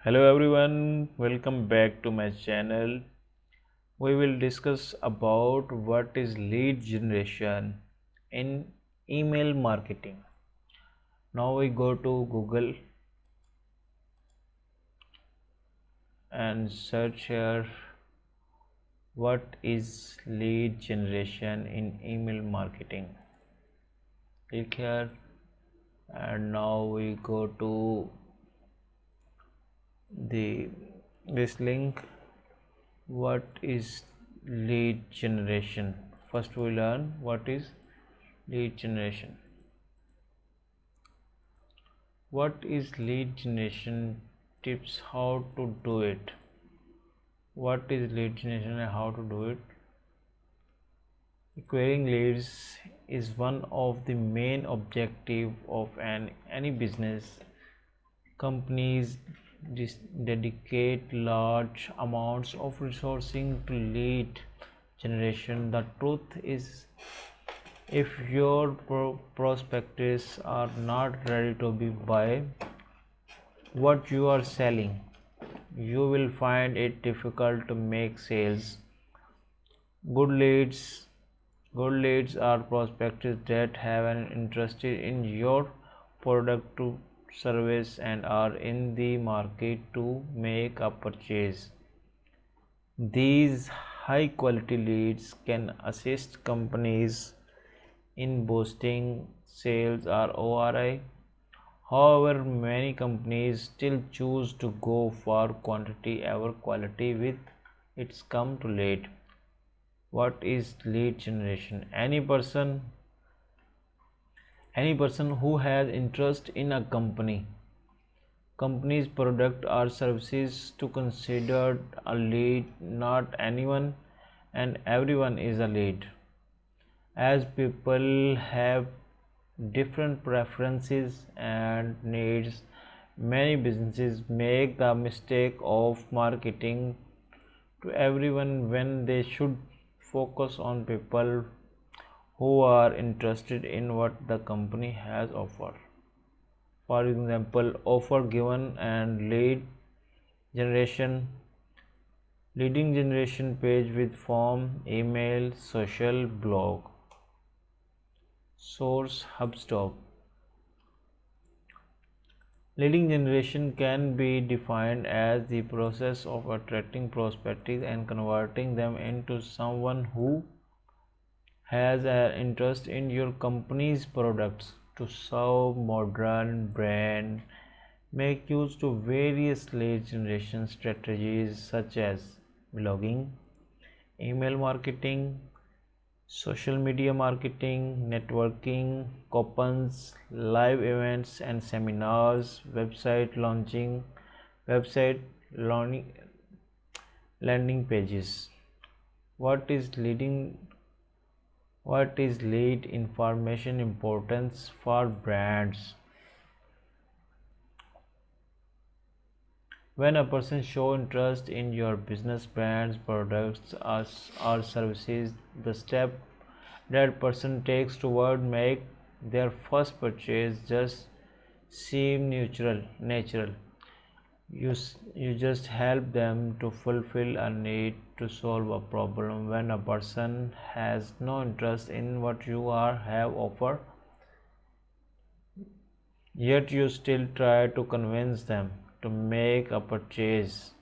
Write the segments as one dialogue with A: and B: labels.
A: Hello everyone, welcome back to my channel. We will discuss about what is lead generation in email marketing. Now we go to Google and search here what is lead generation in email marketing. Click here and now we go to the this link. What is lead generation? First we learn what is lead generation. What is lead generation? Tips how to do it. What is lead generation and how to do it? Acquiring leads is one of the main objective of any business. Companies dedicate large amounts of resourcing to lead generation. The truth is, if your prospects are not ready to buy what you are selling, you will find it difficult to make sales. Good leads Good leads are prospects that have an interest in your product to service and are in the market to make a purchase. These high quality leads can assist companies in boosting sales or ORI. However, many companies still choose to go for quantity over quality with it's come too late. What is lead generation? Any person who has interest in a company's product or services to consider a lead. Not anyone and everyone is a lead, as people have different preferences and needs. Many businesses make the mistake of marketing to everyone when they should focus on people who are interested in what the company has offered. For example, offer given and generation leading generation page with form, email, social, blog. Source HubSpot. Leading generation can be defined as the process of attracting prospects and converting them into someone who has an interest in your company's products. To serve modern brand, make use to various lead generation strategies such as blogging, email marketing, social media marketing, networking, coupons, live events and seminars, website launching, landing pages. What is lead information importance for brands? When a person shows interest in your business, brands, products or services, the step that person takes toward make their first purchase just seem natural. You just help them to fulfill a need, to solve a problem. When a person has no interest in what you have offered, yet you still try to convince them to make a purchase,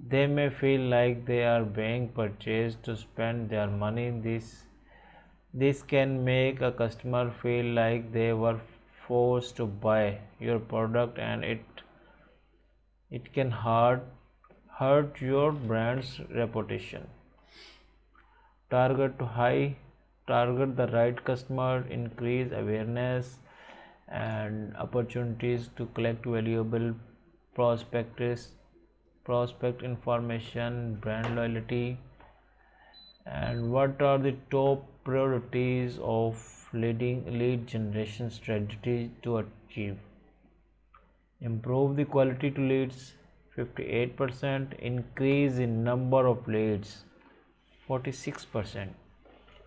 A: they may feel like they are being purchased to spend their money. This can make a customer feel like they were forced to buy your product, and it can hurt your brand's reputation. Target to high Target the right customer, increase awareness and opportunities to collect valuable prospects prospect information, brand loyalty. And what are the top priorities of lead generation strategy to achieve? Improve the quality to leads, 58%. Increase in number of leads, 46%.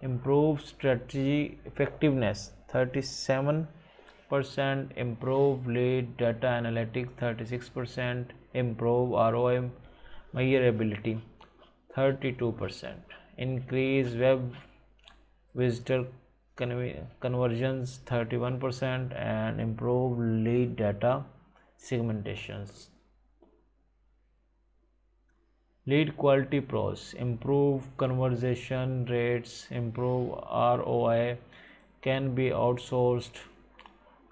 A: Improve strategy effectiveness, 37%. improve lead data analytics 36%, improve ROI measurability 32%, increase web visitor conversions 31%, and improve lead data segmentations. Lead quality pros: improve conversion rates, improve ROI, can be outsourced,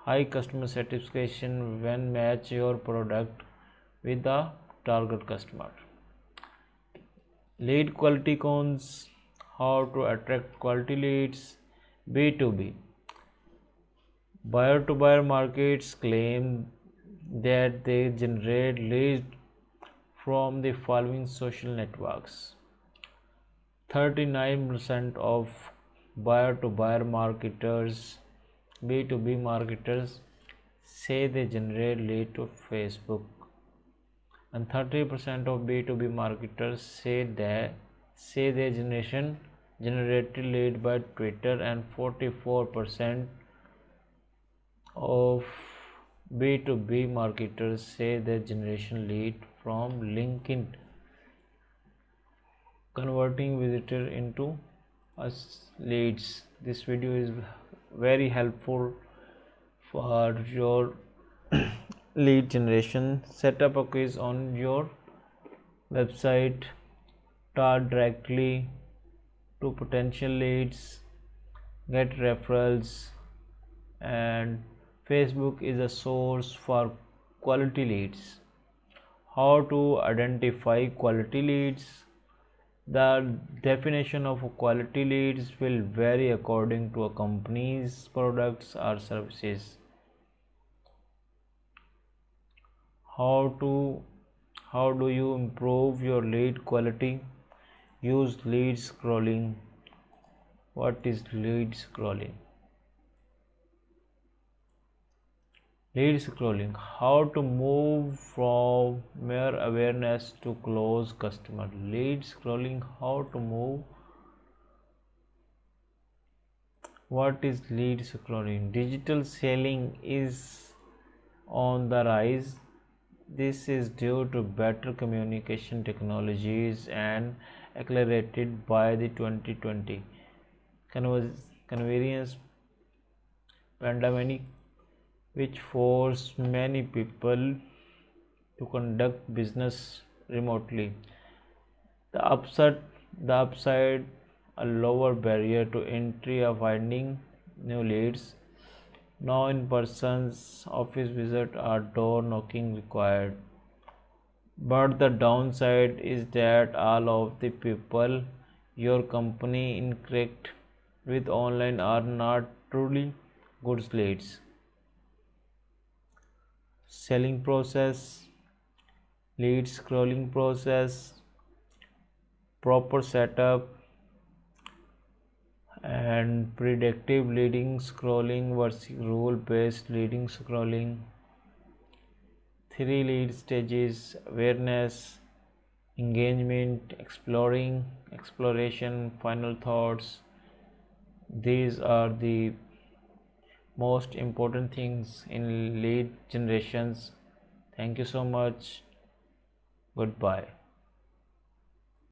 A: high customer satisfaction when match your product with the target customer. Lead quality cons: how to attract quality leads. B2B buyer to buyer markets claim that they generate leads from the following social networks. 39% of buyer to buyer marketers, B2B marketers, say they generate lead to Facebook, and 30% of B2B marketers say they generated lead by Twitter, and 44% of B2B marketers say they generation lead from LinkedIn, converting visitor into us leads. This video is very helpful for your lead generation. Set up a quiz on your website, talk directly to potential leads, get referrals, and Facebook is a source for quality leads. How to identify quality leads? The definition of quality leads will vary according to a company's products or services. How do you improve your lead quality? Use lead scrolling. What is lead scrolling? Lead scrolling: how to move from mere awareness to close customer. Lead scrolling: how to move. What is lead scrolling? Digital selling is on the rise. This is due to better communication technologies and accelerated by the 2020 convenience pandemic, which forced many people to conduct business remotely. The upside, a lower barrier to entry of finding new leads. No in-person office visit or door knocking required. But the downside is that all of the people your company interact with online are not truly good leads. Selling process, lead scrolling process, proper setup, and predictive leading scrolling versus rule-based leading scrolling. 3 lead stages: awareness, engagement, exploration, final thoughts. These are the most important things in lead generations. Thank you so much. Goodbye.